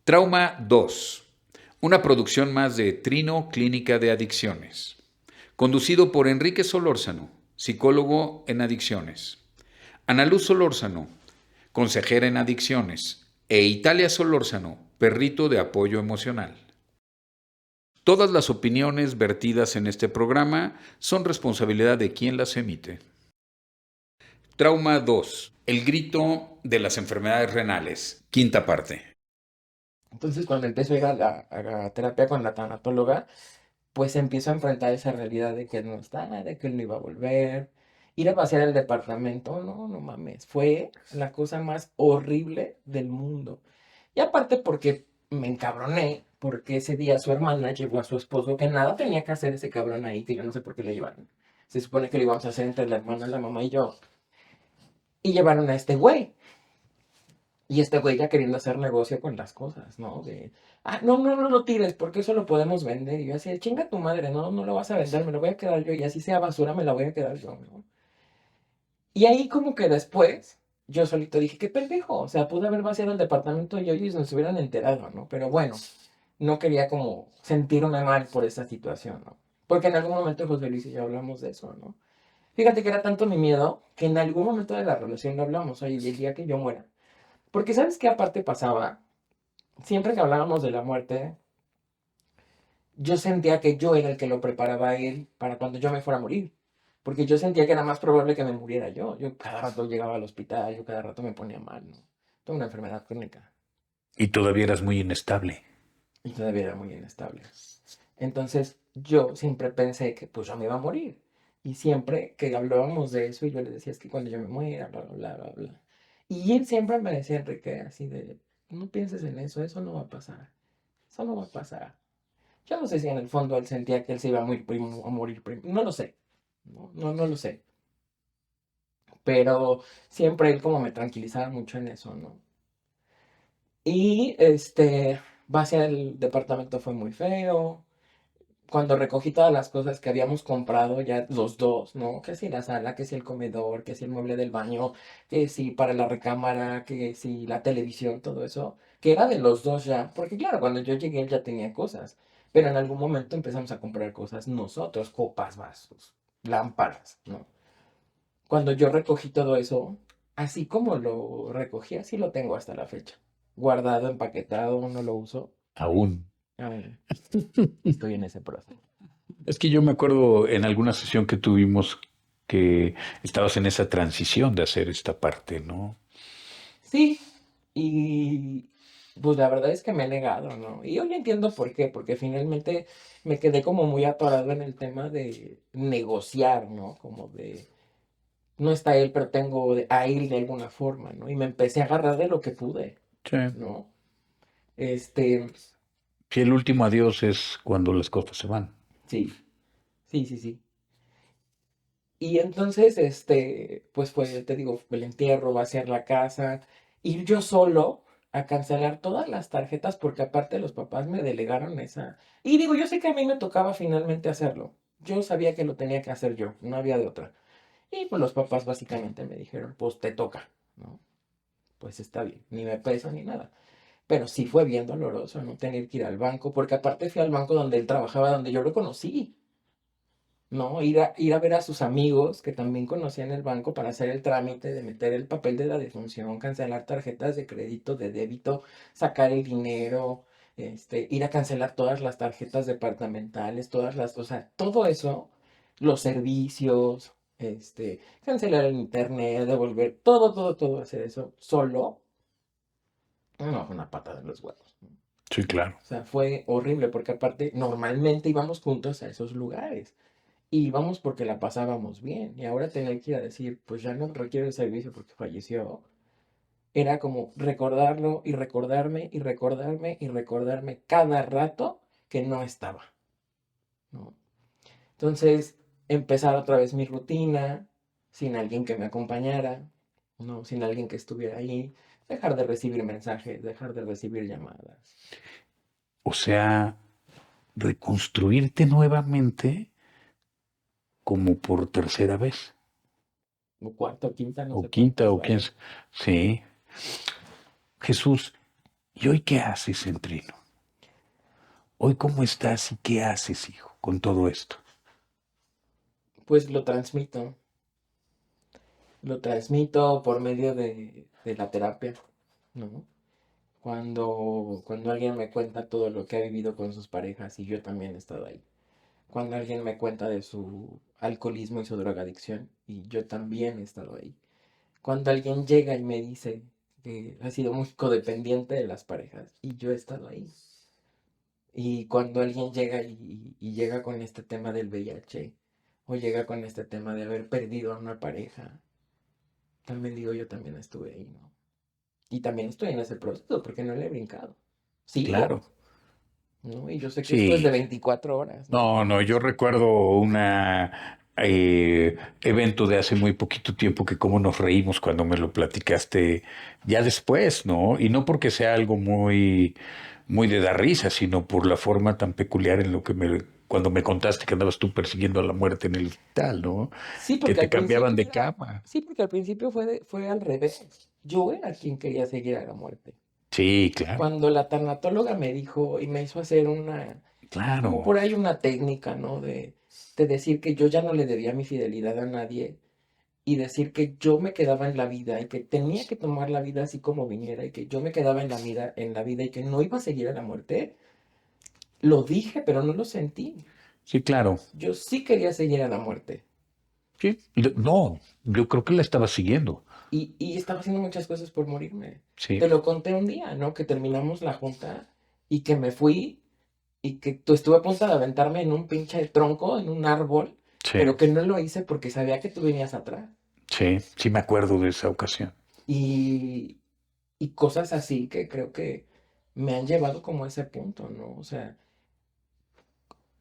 Trauma 2. Una producción más de Trino Clínica de Adicciones. Conducido por Enrique Solórzano, psicólogo en adicciones. Ana Luz Solórzano, consejera en adicciones. E Italia Solórzano, perrito de apoyo emocional. Todas las opiniones vertidas en este programa son responsabilidad de quien las emite. Trauma 2. El grito de las enfermedades renales. Quinta parte. Entonces, cuando empiezo a ir a la terapia con la tanatóloga, pues empiezo a enfrentar esa realidad de que él no está, de que él no iba a volver. Ir a vaciar el departamento, no, no mames, fue la cosa más horrible del mundo. Y aparte porque me encabroné, porque ese día su hermana llevó a su esposo, que nada tenía que hacer ese cabrón ahí, que yo no sé por qué lo llevaron. Se supone que lo íbamos a hacer entre la hermana, la mamá y yo. Y llevaron a este güey. Y este güey ya queriendo hacer negocio con las cosas, ¿no? No, no, no lo tires, porque eso lo podemos vender. Y yo así, chinga tu madre, no, no lo vas a vender, me lo voy a quedar yo. Y así sea basura, me la voy a quedar yo, ¿no? Y ahí como que después, yo solito dije, qué pendejo. O sea, pude haber vaciado el departamento yo y ellos no se hubieran enterado, ¿no? Pero bueno, no quería como sentirme mal por esa situación, ¿no? Porque en algún momento José Luis y yo hablamos de eso, ¿no? Fíjate que era tanto mi miedo que en algún momento de la relación lo hablamos, oye, y el día que yo muera. Porque ¿sabes qué aparte pasaba? Siempre que hablábamos de la muerte, yo sentía que yo era el que lo preparaba a él para cuando yo me fuera a morir. Porque yo sentía que era más probable que me muriera yo. Yo cada rato llegaba al hospital, yo cada rato me ponía mal, ¿no? Tengo una enfermedad crónica Y todavía eras muy inestable. y todavía era muy inestable. Entonces yo siempre pensé que pues yo me iba a morir. Y siempre que hablábamos de eso y yo le decía, es que cuando yo me muera, bla, bla, bla, bla, bla. Y él siempre me decía, Enrique, así de, no pienses en eso no va a pasar. Eso no va a pasar. Yo no sé si en el fondo él sentía que él se iba a morir primo, a morir primo. No lo sé. No, no, no lo sé. Pero siempre él como me tranquilizaba mucho en eso, ¿no? Y vaciar el departamento fue muy feo. Cuando recogí todas las cosas que habíamos comprado ya los dos, ¿no? Que si la sala, que si el comedor, que si el mueble del baño, que si para la recámara, que si la televisión, todo eso, que era de los dos ya, porque claro, cuando yo llegué él ya tenía cosas, pero en algún momento empezamos a comprar cosas nosotros, copas, vasos, lámparas, ¿no? Cuando yo recogí todo eso, así como lo recogí, así lo tengo hasta la fecha. Guardado, empaquetado, no lo uso. Aún. Aún estoy en ese proceso. Es que yo me acuerdo en alguna sesión que tuvimos que estabas en esa transición de hacer esta parte, ¿no? Sí, y pues la verdad es que me he negado, ¿no? Y hoy entiendo por qué, porque finalmente me quedé como muy atorado en el tema de negociar, ¿no? Como de, no está él, pero tengo a él de alguna forma, ¿no? Y me empecé a agarrar de lo que pude, Sí. ¿no? Este, Si el último adiós es cuando las cosas se van. sí, sí, sí, sí. Y entonces, pues fue, te digo, el entierro, vaciar la casa, ir yo solo a cancelar todas las tarjetas porque aparte los papás me delegaron esa. Y digo, yo sé que a mí me tocaba finalmente hacerlo. Yo sabía que lo tenía que hacer yo, no había de otra. Y pues los papás básicamente me dijeron, pues te toca, ¿no? Pues está bien, ni me pesa ni nada. Pero sí fue bien doloroso no tener que ir al banco, porque aparte fui al banco donde él trabajaba, donde yo lo conocí. ¿No? Ir a ver a sus amigos que también conocían el banco para hacer el trámite de meter el papel de la defunción, cancelar tarjetas de crédito, de débito, sacar el dinero, ir a cancelar todas las tarjetas departamentales, o sea, todo eso, los servicios, cancelar el internet, devolver, todo, todo, todo, hacer eso solo, no, fue una patada en los huevos. ¿No? Sí, claro. O sea, fue horrible porque aparte normalmente íbamos juntos a esos lugares. Y íbamos porque la pasábamos bien. Y ahora tener que ir a decir, pues ya no requiero el servicio porque falleció. Era como recordarlo y recordarme y recordarme y recordarme cada rato que no estaba, ¿no? Entonces, empezar otra vez mi rutina, sin alguien que me acompañara, ¿no? Sin alguien que estuviera ahí. Dejar de recibir mensajes, dejar de recibir llamadas. O sea, reconstruirte nuevamente como por tercera vez. O cuarta o quinta, no O sé quinta cuántas o quién. vayan. Sí. Jesús, ¿Y hoy qué haces en Trino? ¿Hoy cómo estás y qué haces, hijo, con todo esto? Pues lo transmito por medio de la terapia, ¿no? Cuando alguien me cuenta todo lo que ha vivido con sus parejas y yo también he estado ahí. Cuando alguien me cuenta de su alcoholismo y su drogadicción y yo también he estado ahí. Cuando alguien llega y me dice que ha sido muy codependiente de las parejas y yo he estado ahí. Y cuando alguien llega y llega con este tema del VIH o llega con este tema de haber perdido a una pareja, también digo, yo también estuve ahí, ¿no? Y también estoy en ese proceso porque no le he brincado. Claro. Sigo, ¿no? Y yo sé que esto es de Sí. 24 horas, ¿no? No, no, yo recuerdo una evento de hace muy poquito tiempo que cómo nos reímos cuando me lo platicaste ya después, ¿no? Y no porque sea algo muy de dar risa, sino por la forma tan peculiar en lo que cuando me contaste que andabas tú persiguiendo a la muerte en el hospital, ¿no? Sí, Que porque te al cambiaban principio de era, cama. sí, porque al principio fue al revés. Yo era quien quería seguir a la muerte. Sí, claro, Cuando la tanatóloga me dijo y me hizo hacer como claro. por ahí una técnica, ¿no? De decir que yo ya no le debía mi fidelidad a nadie y decir que yo me quedaba en la vida y que tenía que tomar la vida así como viniera y que yo me quedaba en la vida y que no iba a seguir a la muerte, lo dije, pero no lo sentí. Sí, claro. Yo sí quería seguir a la muerte Sí. No, yo creo que la estaba siguiendo. y estaba haciendo muchas cosas por morirme. Sí, Te lo conté un día, ¿no? Que terminamos la junta y que me fui y que tú estuve a punto de aventarme en un pinche tronco, en un árbol, sí, pero que no lo hice porque sabía que tú venías atrás. sí, sí me acuerdo de esa ocasión. Y, y cosas así que creo que me han llevado como a ese punto, ¿no? O sea,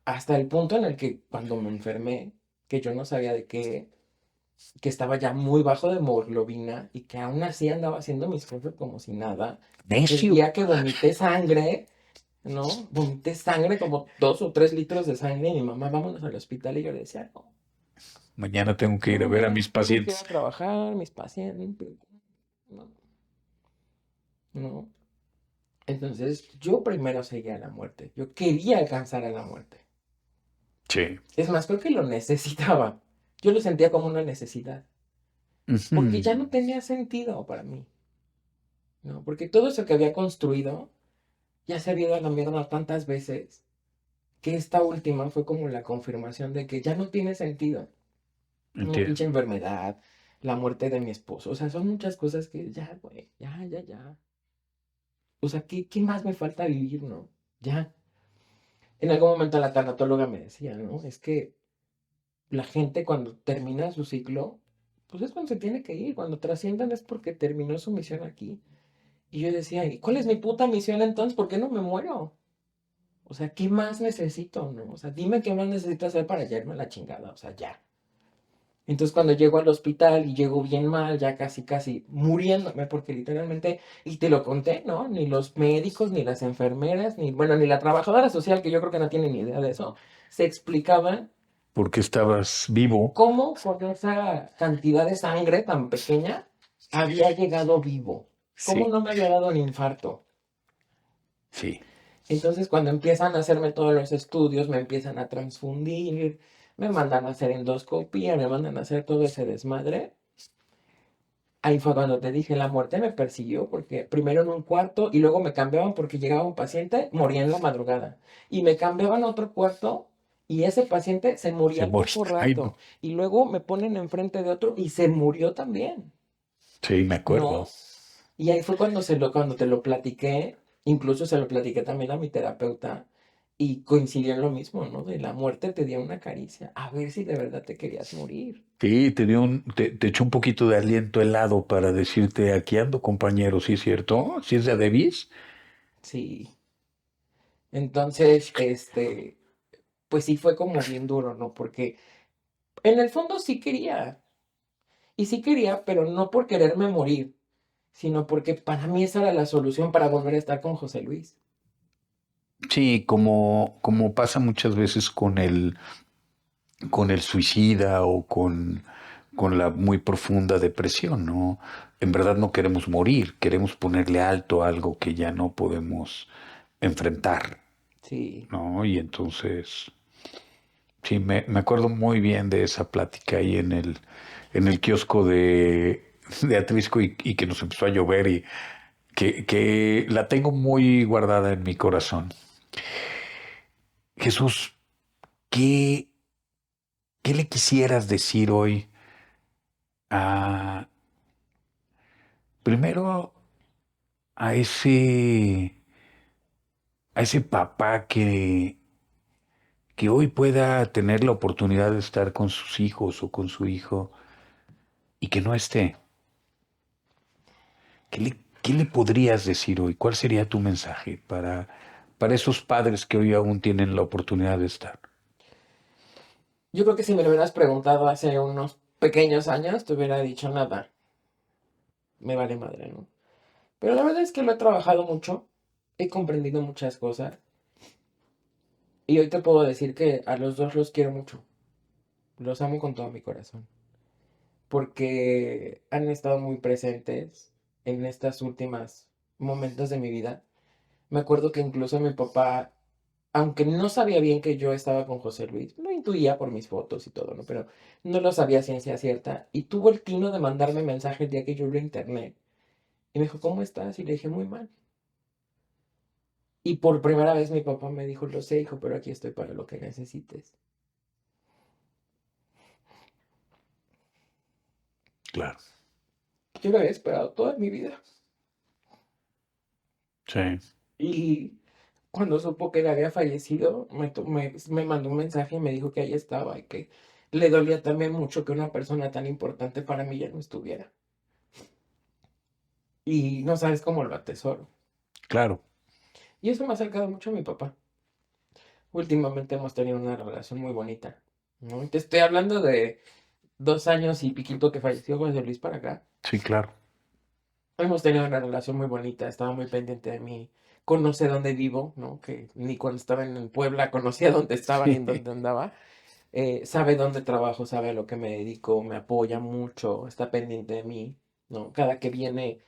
hasta el punto en el que cuando me enfermé, que yo no sabía de qué, que estaba ya muy bajo de hemoglobina y que aún así andaba haciendo mis cosas como si nada. El Necio. día que vomité sangre, ¿no? Vomité sangre, como 2 o 3 litros de sangre, y mi mamá, vámonos al hospital, y yo le decía, no, Mañana tengo que ir a no, ver a ya, mis tengo que ir a pacientes. trabajar, mis pacientes, no, no. Entonces, yo primero seguía la muerte, yo quería alcanzar a la muerte. Sí. Es más, creo que lo necesitaba. Yo lo sentía como una necesidad, porque ya Ujú. no tenía sentido para mí, ¿no? Porque todo eso que había construido ya se había ido a la mierda tantas veces que esta última fue como la confirmación de que ya no tiene sentido. Una pinche Entiendo. enfermedad, la muerte de mi esposo, o sea, son muchas cosas que ya, güey, ya, ya, ya. O sea, ¿qué más me falta vivir, no? Ya. En algún momento la tanatóloga me decía, ¿no? Es que la gente cuando termina su ciclo, pues es cuando se tiene que ir, cuando trasciendan es porque terminó su misión aquí. Y yo decía, ¿y cuál es mi puta misión entonces? ¿Por qué no me muero? O sea, ¿qué más necesito, no? O sea, dime qué más necesito hacer para llevarme a la chingada, o sea, ya. Entonces cuando llego al hospital y llego bien mal, ya casi, casi muriéndome, porque literalmente, y te lo conté, ¿no? Ni los médicos, ni las enfermeras, ni, bueno, ni la trabajadora social, que yo creo que no tiene ni idea de eso, se explicaban Porque estabas vivo. cómo con esa cantidad de sangre tan pequeña había llegado vivo, cómo Sí, no me había dado un infarto. sí. Entonces, cuando empiezan a hacerme todos los estudios, me empiezan a transfundir, me mandan a hacer endoscopía, me mandan a hacer todo ese desmadre. Ahí fue cuando te dije, la muerte me persiguió, porque primero en un cuarto y luego me cambiaban porque llegaba un paciente, moría en la madrugada. Y me cambiaban a otro cuarto y ese paciente se moría Se al moría. poco Ay, no. rato. Y luego me ponen enfrente de otro y se murió también, Sí, me acuerdo. ¿no? Y ahí fue cuando te lo platiqué, incluso se lo platiqué también a mi terapeuta y coincidió en lo mismo, ¿no? De la muerte te dio una caricia, a ver si de verdad te querías morir. Sí, te echó un poquito de aliento helado para decirte, aquí ando, compañero, ¿sí es cierto? ¿Sí es de Adebis? Sí. Entonces, pues sí fue como bien duro, ¿no? Porque en el fondo sí quería, y sí quería, pero no por quererme morir, sino porque para mí esa era la solución para volver a estar con José Luis. Sí, como pasa muchas veces con el suicida o con la muy profunda depresión, ¿no? En verdad no queremos morir, queremos ponerle alto a algo que ya no podemos enfrentar, Sí, ¿no? Y entonces, sí, me acuerdo muy bien de esa plática ahí en el kiosco de Atrisco y que nos empezó a llover y que la tengo muy guardada en mi corazón. Jesús, ¿qué, qué le quisieras decir hoy a, primero, a a ese papá que hoy pueda tener la oportunidad de estar con sus hijos o con su hijo y que no esté? ¿Qué le podrías decir hoy? ¿Cuál sería tu mensaje para esos padres que hoy aún tienen la oportunidad de estar? yo creo que si me lo hubieras preguntado hace unos pequeños años, te hubiera dicho nada, me vale madre, ¿no? Pero la verdad es que lo he trabajado mucho, he comprendido muchas cosas y hoy te puedo decir que a los dos los quiero mucho, los amo con todo mi corazón, porque han estado muy presentes en estas últimas momentos de mi vida. Me acuerdo que incluso mi papá, aunque no sabía bien que yo estaba con José Luis, lo intuía por mis fotos y todo, ¿no? Pero no lo sabía a ciencia cierta. Y tuvo el tino de mandarme mensaje el día que yo lo interné. Y me dijo, ¿cómo estás? Y le dije, muy mal. Y por primera vez mi papá me dijo, lo sé, hijo, pero aquí estoy para lo que necesites. Claro. Yo lo había esperado toda mi vida. Sí. Y cuando supo que él había fallecido, me mandó un mensaje y me dijo que ahí estaba y que le dolía también mucho que una persona tan importante para mí ya no estuviera. Y no sabes cómo lo atesoro. Claro. Y eso me ha acercado mucho a mi papá. Últimamente hemos tenido una relación muy bonita, ¿no? Y te estoy hablando de 2 años y piquito que falleció José Luis para acá. Sí, claro. Hemos tenido una relación muy bonita, estaba muy pendiente de mí, conoce dónde vivo, ¿no? Que ni cuando estaba en Puebla conocía dónde estaba ni en Sí. dónde andaba. Sabe dónde trabajo, sabe a lo que me dedico, me apoya mucho, está pendiente de mí, ¿no? Cada que viene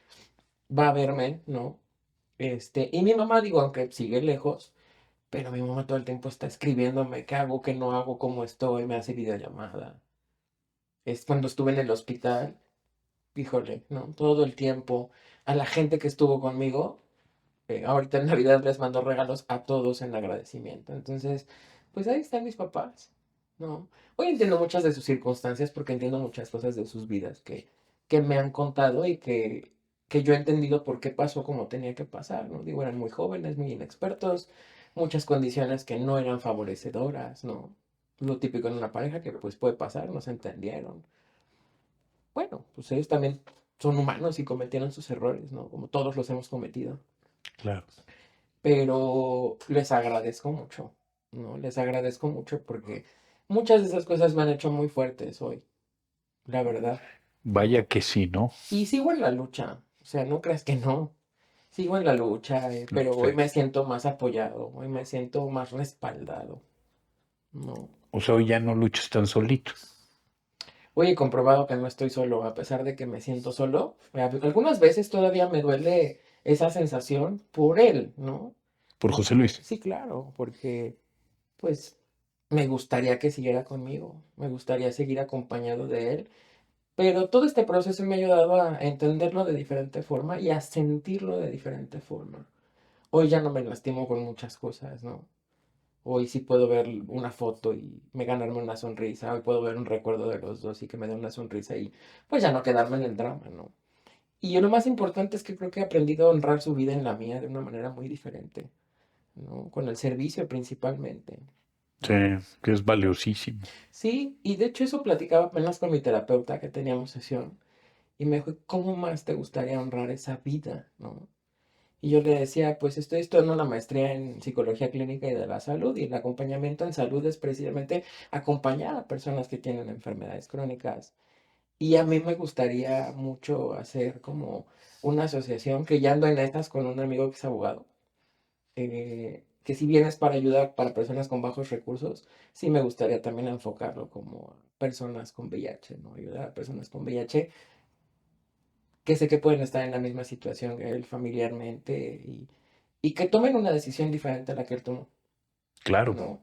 va a verme, ¿no? Y mi mamá, digo, aunque sigue lejos, pero mi mamá todo el tiempo está escribiéndome qué hago, qué no hago, cómo estoy, me hace videollamada. Es cuando estuve en el hospital, híjole, ¿no? Todo el tiempo, a la gente que estuvo conmigo, ahorita en Navidad les mando regalos a todos en agradecimiento. Entonces, pues ahí están mis papás, ¿no? Hoy entiendo muchas de sus circunstancias porque entiendo muchas cosas de sus vidas que me han contado y que yo he entendido por qué pasó como tenía que pasar, ¿no? Digo, eran muy jóvenes, muy inexpertos, muchas condiciones que no eran favorecedoras, ¿no? Lo típico en una pareja que pues puede pasar, no se entendieron. Bueno, pues ellos también son humanos y cometieron sus errores, ¿no? Como todos los hemos cometido, Claro. pero les agradezco mucho, ¿no? Les agradezco mucho porque muchas de esas cosas me han hecho muy fuertes hoy, la verdad, Vaya ¿no? que sí, ¿no? Y sigo en la lucha, o sea, no creas que no, sigo en la lucha, pero Sí. hoy me siento más apoyado, hoy me siento más respaldado, ¿no? O sea, hoy ya no luchas tan solito. Hoy he comprobado que no estoy solo, a pesar de que me siento solo. Algunas veces todavía me duele esa sensación por él, ¿no? Por José Luis. Sí, claro, porque pues me gustaría que siguiera conmigo, me gustaría seguir acompañado de él, pero todo este proceso me ha ayudado a entenderlo de diferente forma y a sentirlo de diferente forma. Hoy ya no me lastimo con muchas cosas, ¿no? Hoy sí puedo ver una foto y me ganarme una sonrisa, hoy puedo ver un recuerdo de los dos y que me dé una sonrisa y pues ya no quedarme en el drama, ¿no? Y lo más importante es que creo que he aprendido a honrar su vida en la mía de una manera muy diferente, ¿no? Con el servicio principalmente, Sí, ¿no? que es valiosísimo. Sí, y de hecho eso platicaba apenas con mi terapeuta que teníamos sesión y me dijo, ¿cómo más te gustaría honrar esa vida, ¿no? Y yo le decía, pues estoy estudiando una maestría en psicología clínica y de la salud y el acompañamiento en salud es precisamente acompañar a personas que tienen enfermedades crónicas. Y a mí me gustaría mucho hacer como una asociación que ya ando en estas con un amigo que es abogado, que si bien es para ayudar para personas con bajos recursos, sí me gustaría también enfocarlo como a personas con VIH, ¿no? Ayudar a personas con VIH que sé que pueden estar en la misma situación que él familiarmente y que tomen una decisión diferente a la que él tomó, Claro, ¿no?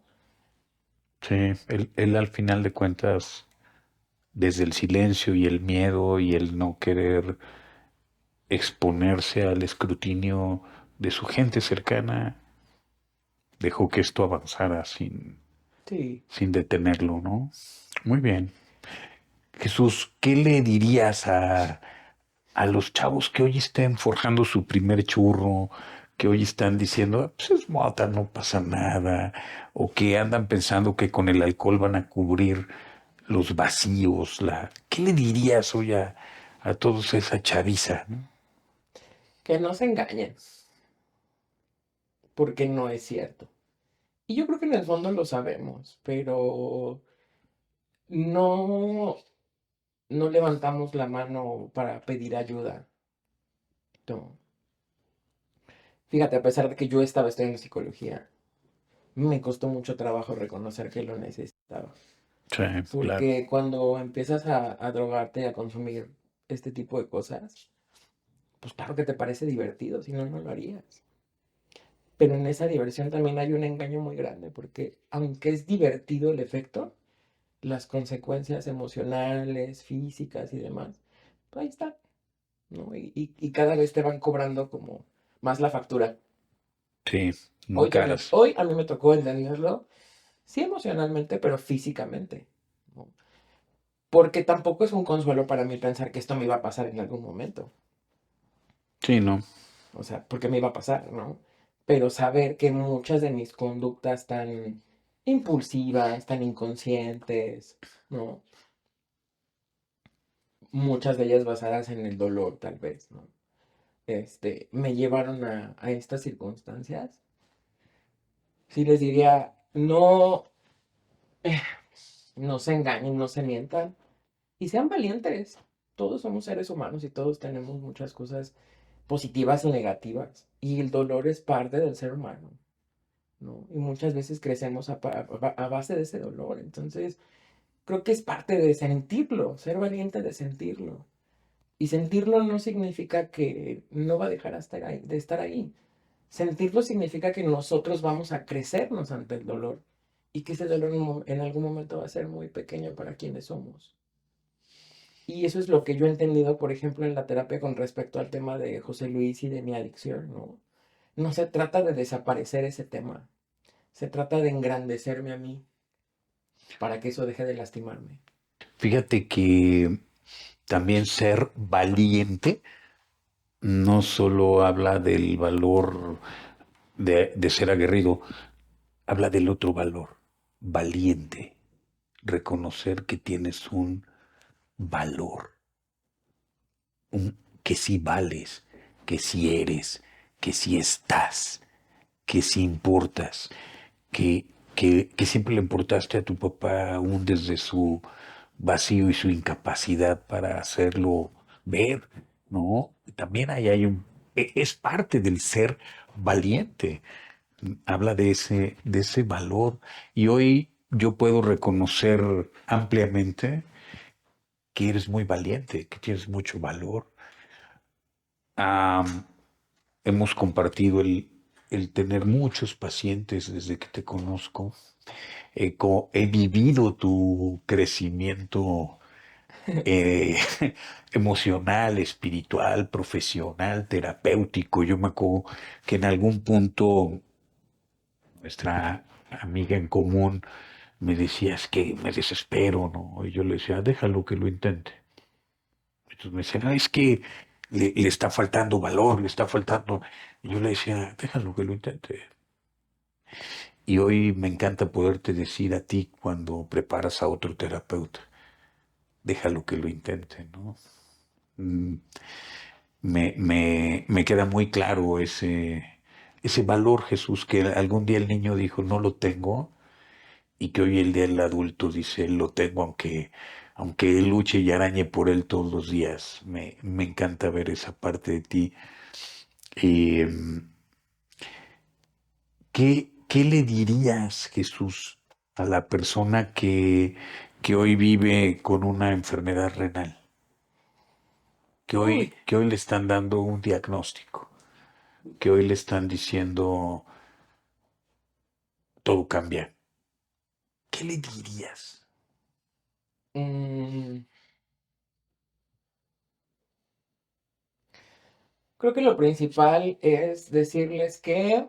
sí, él al final de cuentas, desde el silencio y el miedo y el no querer exponerse al escrutinio de su gente cercana, dejó que esto avanzara Sí. sin detenerlo, ¿no? Muy bien. Jesús, ¿qué le dirías a los chavos que hoy estén forjando su primer churro, que hoy están diciendo, "Ah, pues es mota, no pasa nada", o que andan pensando que con el alcohol van a cubrir los vacíos? ¿Qué le dirías hoy a todos esa chaviza, ¿no? Que no se engañen, porque no es cierto. Y yo creo que en el fondo lo sabemos, pero no, no levantamos la mano para pedir ayuda. No. Fíjate, a pesar de que yo estaba estudiando psicología, me costó mucho trabajo reconocer que lo necesitaba. Sí, claro. Porque cuando empiezas a drogarte y a consumir este tipo de cosas, pues claro que te parece divertido, si no, no lo harías. Pero en esa diversión también hay un engaño muy grande, porque aunque es divertido el efecto, las consecuencias emocionales, físicas y demás, pues ahí están, ¿no? Y cada vez te van cobrando como más la factura. Sí, muy caras. Hoy a mí me tocó entenderlo, sí emocionalmente, pero físicamente, ¿no? Porque tampoco es un consuelo para mí pensar que esto me iba a pasar en algún momento. Sí, no. O sea, porque me iba a pasar, ¿no? Pero saber que muchas de mis conductas tan impulsivas, tan inconscientes, ¿no? Muchas de ellas basadas en el dolor, tal vez, ¿no? Me llevaron a estas circunstancias. Sí les diría, no, no se engañen, no se mientan y sean valientes. Todos somos seres humanos y todos tenemos muchas cosas positivas y negativas. Y el dolor es parte del ser humano, ¿no? Y muchas veces crecemos a base de ese dolor. Entonces, creo que es parte de sentirlo, ser valiente de sentirlo. Y sentirlo no significa que no va a dejar de estar ahí. Sentirlo significa que nosotros vamos a crecernos ante el dolor y que ese dolor en algún momento va a ser muy pequeño para quienes somos. Y eso es lo que yo he entendido, por ejemplo, en la terapia con respecto al tema de José Luis y de mi adicción, ¿no? No se trata de desaparecer ese tema, se trata de engrandecerme a mí para que eso deje de lastimarme. Fíjate que también ser valiente no solo habla del valor de ser aguerrido, habla del otro valor, valiente, reconocer que tienes un valor, que sí vales, que sí eres, que sí estás, que sí importas, que siempre le importaste a tu papá aún desde su vacío y su incapacidad para hacerlo ver, ¿no? También ahí hay es parte del ser valiente, habla de ese valor y hoy yo puedo reconocer ampliamente que eres muy valiente, que tienes mucho valor. Am, hemos compartido el tener muchos pacientes desde que te conozco. He vivido tu crecimiento eh, emocional, espiritual, profesional, terapéutico. Yo me acuerdo que en algún punto nuestra amiga en común me decía, es que me desespero, ¿no? Y yo le decía, déjalo que lo intente. Entonces me decía, "No, es que le está faltando valor, le está faltando". Y yo le decía, déjalo que lo intente. Y hoy me encanta poderte decir a ti cuando preparas a otro terapeuta, déjalo que lo intente, ¿no? Mm, me queda muy claro ese valor, Jesús, que algún día el niño dijo, no lo tengo, y que hoy el día el adulto dice, lo tengo, aunque él luche y arañe por él todos los días. Me encanta ver esa parte de ti. Eh, ¿Qué le dirías, Jesús, a la persona que hoy vive con una enfermedad renal? Uy, Que hoy le están dando un diagnóstico, que hoy le están diciendo todo cambia. ¿Qué le dirías? mm, creo que lo principal es decirles que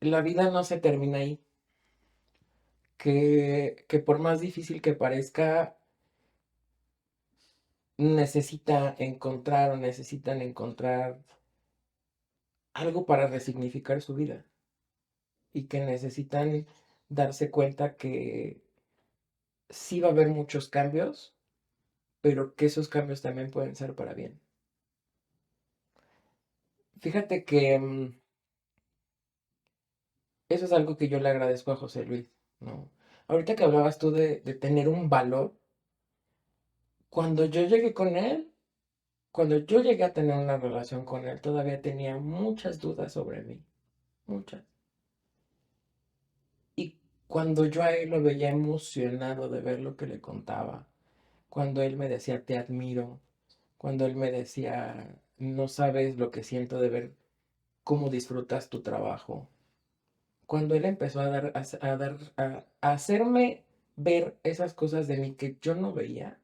la vida no se termina ahí, que por más difícil que parezca, necesitan encontrar algo para resignificar su vida y que necesitan darse cuenta que sí va a haber muchos cambios, pero que esos cambios también pueden ser para bien. Fíjate que eso es algo que yo le agradezco a José Luis, ¿no? Ahorita que hablabas tú de tener un valor, cuando yo llegué con él, cuando yo llegué a tener una relación con él, todavía tenía muchas dudas sobre mí, muchas. Y cuando yo a él lo veía emocionado de ver lo que le contaba, cuando él me decía, te admiro, cuando él me decía, no sabes lo que siento de ver cómo disfrutas tu trabajo, cuando él empezó a hacerme ver esas cosas de mí que yo no veía,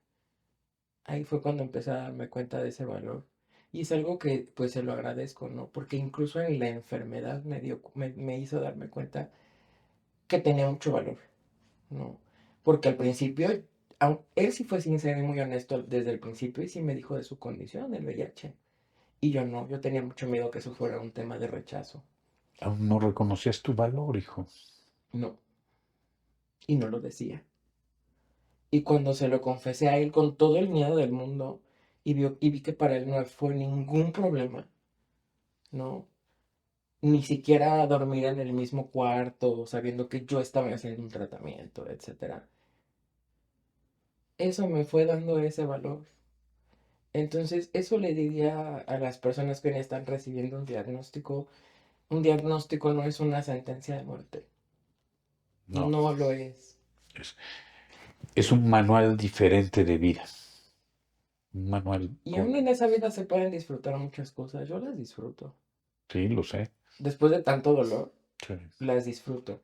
ahí fue cuando empecé a darme cuenta de ese valor. Y es algo que pues se lo agradezco, ¿no? Porque incluso en la enfermedad me hizo darme cuenta que tenía mucho valor, ¿no? Porque al principio, él sí fue sincero y muy honesto desde el principio y sí me dijo de su condición, el VIH. Y yo no, yo tenía mucho miedo que eso fuera un tema de rechazo. Aún no reconocías tu valor, hijo. No, y no lo decía. Y cuando se lo confesé a él con todo el miedo del mundo y vi que para él no fue ningún problema, ¿no? Ni siquiera dormir en el mismo cuarto, sabiendo que yo estaba haciendo un tratamiento, etcétera. Eso me fue dando ese valor. Entonces, eso le diría a las personas que están recibiendo un diagnóstico. Un diagnóstico no es una sentencia de muerte. No, No lo es. es, es un manual diferente de vida. Un manual Y con... aún en esa vida se pueden disfrutar muchas cosas. Yo las disfruto. Sí, lo sé. Después de tanto dolor, Sí. las disfruto.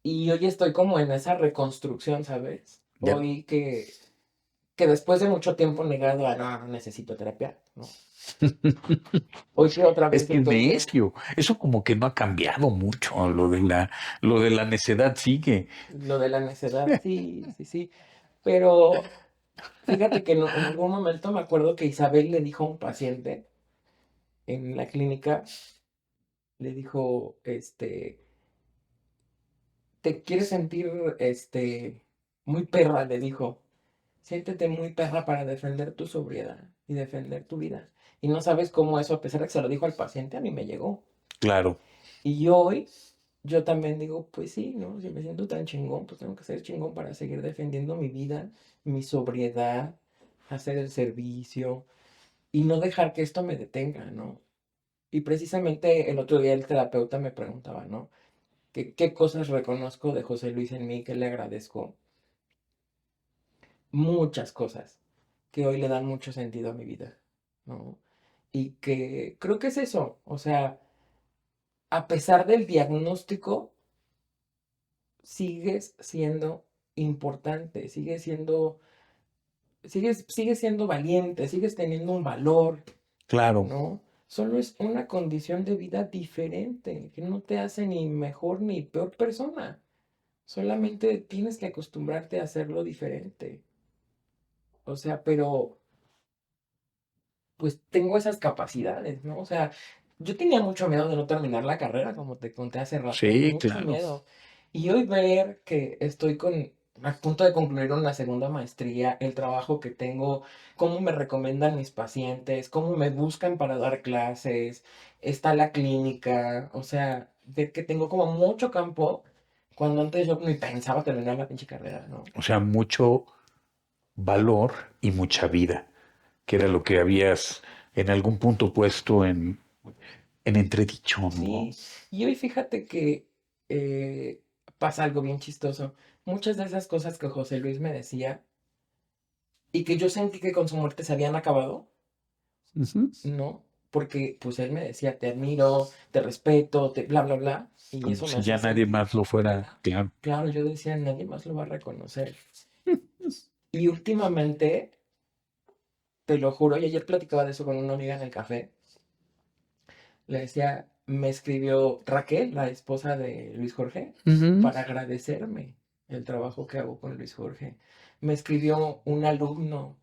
Y hoy estoy como en esa reconstrucción, ¿sabes? Ya. Hoy que después de mucho tiempo negado a no, no necesito terapia, ¿no? Hoy que otra Es vez que estoy como necio. Eso como que no ha cambiado mucho. Lo de la necedad sigue. lo de la necedad, sí, sí, sí. Pero fíjate que en algún momento me acuerdo que Isabel le dijo a un paciente en la clínica, le dijo, ¿te quieres sentir, muy perra? Le dijo, siéntete muy perra para defender tu sobriedad y defender tu vida. Y no sabes cómo eso, a pesar de que se lo dijo al paciente, a mí me llegó. Claro. Y hoy yo también digo, pues sí, ¿no? Si me siento tan chingón, pues tengo que ser chingón para seguir defendiendo mi vida, mi sobriedad, hacer el servicio y no dejar que esto me detenga, ¿no? Y precisamente el otro día el terapeuta me preguntaba, ¿no? ¿Qué cosas reconozco de José Luis en mí que le agradezco? Muchas cosas que hoy le dan mucho sentido a mi vida, ¿no? Y que creo que es eso, o sea, a pesar del diagnóstico, sigues siendo importante, sigues siendo valiente, sigues teniendo un valor, Claro. ¿no? Solo es una condición de vida diferente, que no te hace ni mejor ni peor persona. Solamente tienes que acostumbrarte a hacerlo diferente. O sea, pero pues tengo esas capacidades, ¿no? O sea, yo tenía mucho miedo de no terminar la carrera, como te conté hace rato, Sí, mucho claro. miedo. Y hoy ver que estoy a punto de concluir una segunda maestría, el trabajo que tengo, cómo me recomiendan mis pacientes, cómo me buscan para dar clases, está la clínica, o sea, ver que tengo como mucho campo, cuando antes yo ni pensaba terminar la pinche carrera, ¿no? O sea, mucho valor y mucha vida, que era lo que habías en algún punto puesto en entredicho, ¿no? Sí, y hoy fíjate que eh, pasa algo bien chistoso. Muchas de esas cosas que José Luis me decía y que yo sentí que con su muerte se habían acabado, Ujú. ¿no? Porque pues él me decía, te admiro, te respeto, te bla, bla, bla, y Como eso me si ya hacía nadie sentir, más lo fuera, claro. claro, yo decía, nadie más lo va a reconocer. Y últimamente, te lo juro, y ayer platicaba de eso con una amiga en el café, le decía, me escribió Raquel, la esposa de Luis Jorge, Ujú. para agradecerme el trabajo que hago con Luis Jorge. Me escribió un alumno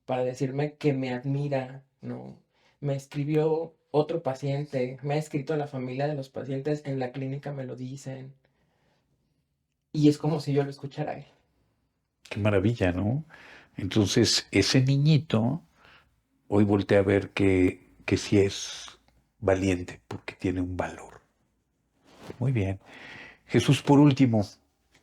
para decirme que me admira, ¿no? Me escribió otro paciente, me ha escrito la familia de los pacientes en la clínica, me lo dicen. Y es como si yo lo escuchara a él. Qué maravilla, ¿no? Entonces, ese niñito hoy voltea a ver que sí es valiente porque tiene un valor. Muy bien. Jesús, por último,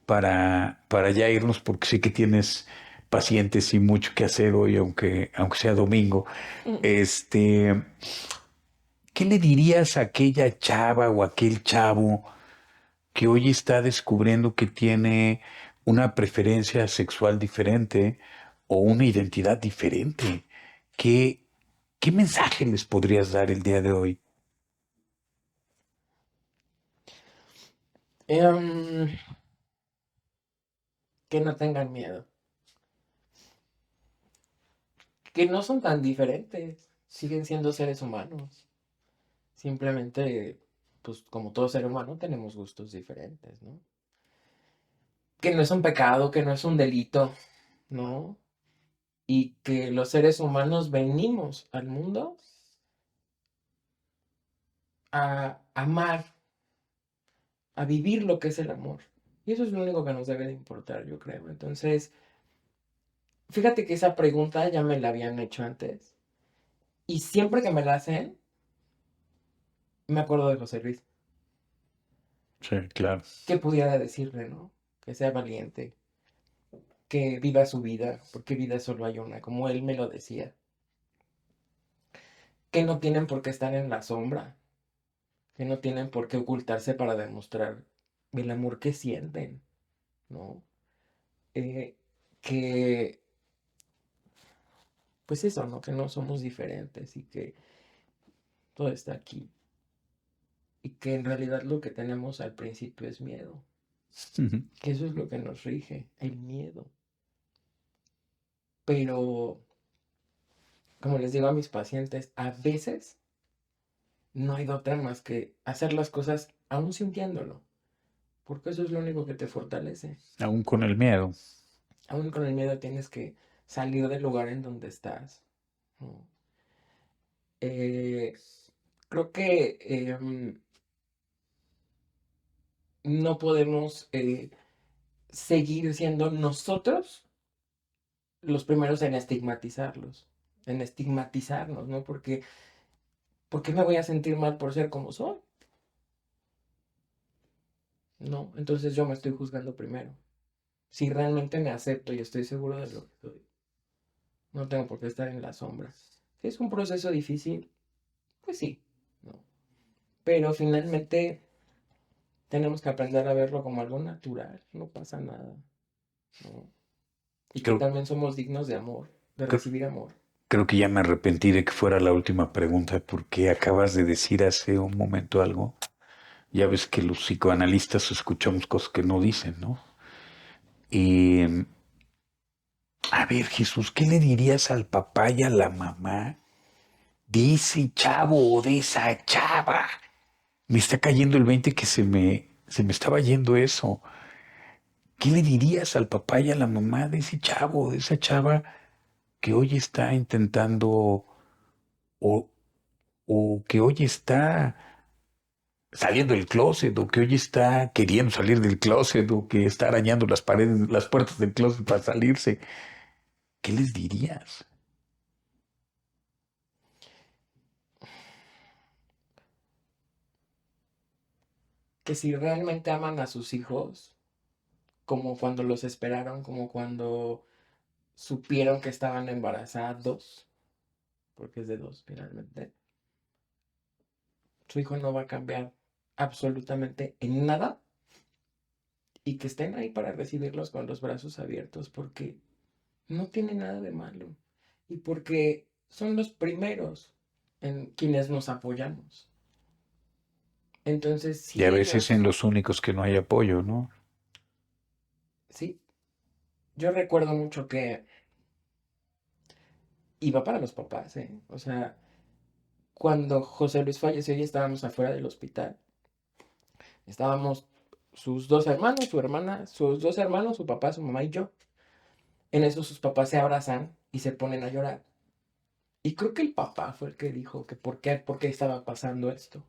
para ya irnos, porque sé que tienes pacientes y mucho que hacer hoy, aunque sea domingo, Mm. este, ¿qué le dirías a aquella chava o aquel chavo que hoy está descubriendo que tiene una preferencia sexual diferente o una identidad diferente? ¿Qué, qué mensaje les podrías dar el día de hoy? Em, que no tengan miedo, que no son tan diferentes, siguen siendo seres humanos. Simplemente, pues como todo ser humano, tenemos gustos diferentes, ¿no? Que no es un pecado, que no es un delito, ¿no? Y que los seres humanos venimos al mundo a amar, a vivir lo que es el amor. Y eso es lo único que nos debe de importar, yo creo. Entonces, fíjate que esa pregunta ya me la habían hecho antes. Y siempre que me la hacen, me acuerdo de José Luis. Sí, claro. ¿Qué pudiera decirle, no? Que sea valiente, que viva su vida, porque vida solo hay una, como él me lo decía. Que no tienen por qué estar en la sombra, que no tienen por qué ocultarse para demostrar el amor que sienten, ¿no? Eh, que, pues eso, ¿no? Que no somos diferentes y que todo está aquí. Y que en realidad lo que tenemos al principio es miedo, Ujú. que eso es lo que nos rige, el miedo. Pero, como les digo a mis pacientes, a veces no hay de otra más que hacer las cosas aún sintiéndolo, porque eso es lo único que te fortalece. Aún con el miedo. Aún con el miedo tienes que salir del lugar en donde estás, ¿no? Eh, creo que no podemos seguir siendo nosotros los primeros en estigmatizarlos, en estigmatizarnos, ¿no? Porque, ¿por qué me voy a sentir mal por ser como soy? No, entonces yo me estoy juzgando primero. Si realmente me acepto y estoy seguro de lo que soy, no tengo por qué estar en la sombra. ¿Es un proceso difícil? Pues sí, ¿no? Pero finalmente tenemos que aprender a verlo como algo natural, no pasa nada, ¿no? Y que Creo, también somos dignos de amor, de creo, recibir amor. creo que ya me arrepentí de que fuera la última pregunta porque acabas de decir hace un momento algo. Ya ves que los psicoanalistas escuchamos cosas que no dicen, ¿no? Y, a ver, Jesús, ¿qué le dirías al papá y a la mamá de ese chavo o de esa chava? Me está cayendo el 20 que se me estaba yendo eso. ¿Qué le dirías al papá y a la mamá de ese chavo, de esa chava que hoy está intentando o, o que hoy está saliendo del closet o que hoy está queriendo salir del closet o que está arañando las paredes, las puertas del closet para salirse? ¿Qué les dirías? Que si realmente aman a sus hijos, como cuando los esperaron, como cuando supieron que estaban embarazados, porque es de dos finalmente, su hijo no va a cambiar absolutamente en nada y que estén ahí para recibirlos con los brazos abiertos porque no tiene nada de malo y porque son los primeros en quienes nos apoyamos. Entonces, Y a si veces en ellos, los únicos que no hay apoyo, ¿no? sí, yo recuerdo mucho que iba para los papás, ¿eh? O sea, cuando José Luis falleció y estábamos afuera del hospital, estábamos sus dos hermanos, su hermana, sus dos hermanos, su papá, su mamá y yo. En eso sus papás se abrazan y se ponen a llorar. Y creo que el papá fue el que dijo que por qué estaba pasando esto.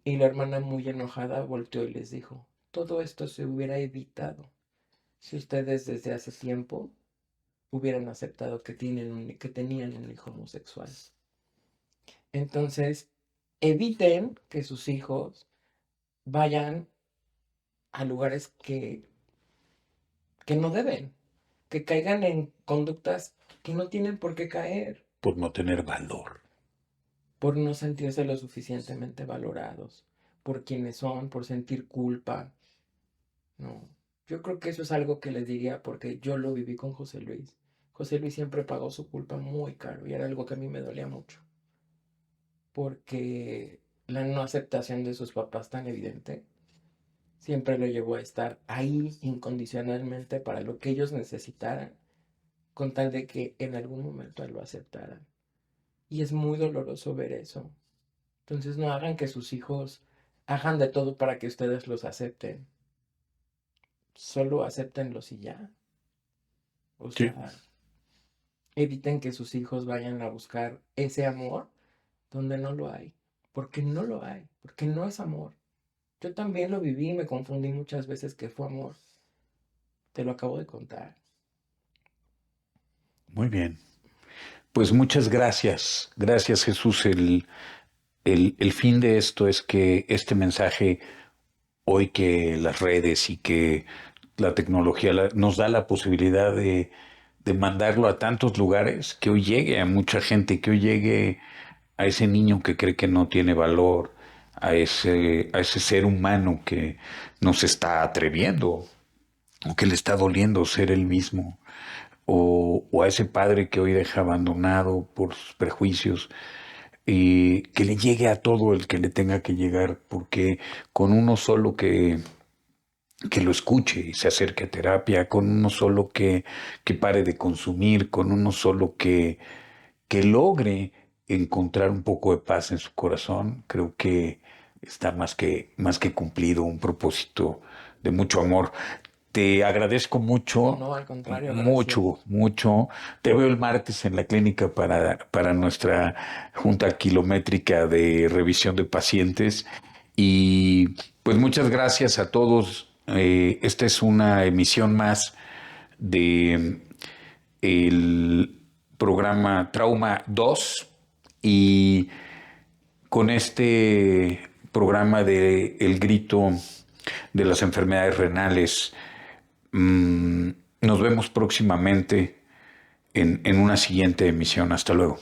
Y la hermana muy enojada volteó y les dijo, todo esto se hubiera evitado si ustedes desde hace tiempo hubieran aceptado que tenían un hijo homosexual. Entonces, eviten que sus hijos vayan a lugares que no deben, que caigan en conductas que no tienen por qué caer, Por no tener valor. por no sentirse lo suficientemente valorados, por quienes son, por sentir culpa. No, yo creo que eso es algo que les diría porque yo lo viví con José Luis. José Luis siempre pagó su culpa muy caro y era algo que a mí me dolía mucho, porque la no aceptación de sus papás tan evidente siempre lo llevó a estar ahí incondicionalmente para lo que ellos necesitaran, con tal de que en algún momento lo aceptaran. Y es muy doloroso ver eso. Entonces no hagan que sus hijos hagan de todo para que ustedes los acepten. Solo acéptenlos y ya. O Sí. sea, eviten que sus hijos vayan a buscar ese amor donde no lo hay. Porque no lo hay. Porque no es amor. Yo también lo viví y me confundí muchas veces que fue amor. Te lo acabo de contar. Muy bien. Pues muchas gracias. Gracias, Jesús. El fin de esto es que este mensaje, hoy que las redes y que la tecnología nos da la posibilidad de mandarlo a tantos lugares, que hoy llegue a mucha gente, que hoy llegue a ese niño que cree que no tiene valor, a ese ser humano que no se está atreviendo o que le está doliendo ser el mismo, o a ese padre que hoy deja abandonado por sus prejuicios, y que le llegue a todo el que le tenga que llegar, porque con uno solo que lo escuche y se acerque a terapia, con uno solo que pare de consumir, con uno solo que logre encontrar un poco de paz en su corazón, creo que está más que cumplido un propósito de mucho amor. Te agradezco mucho, No, al contrario, mucho, gracias. mucho. Te veo el martes en la clínica para nuestra junta kilométrica de revisión de pacientes. Y pues muchas gracias a todos. Esta es una emisión más de el programa Trauma 2 y con este programa de El Grito de las enfermedades renales. Nos vemos próximamente en una siguiente emisión. Hasta luego.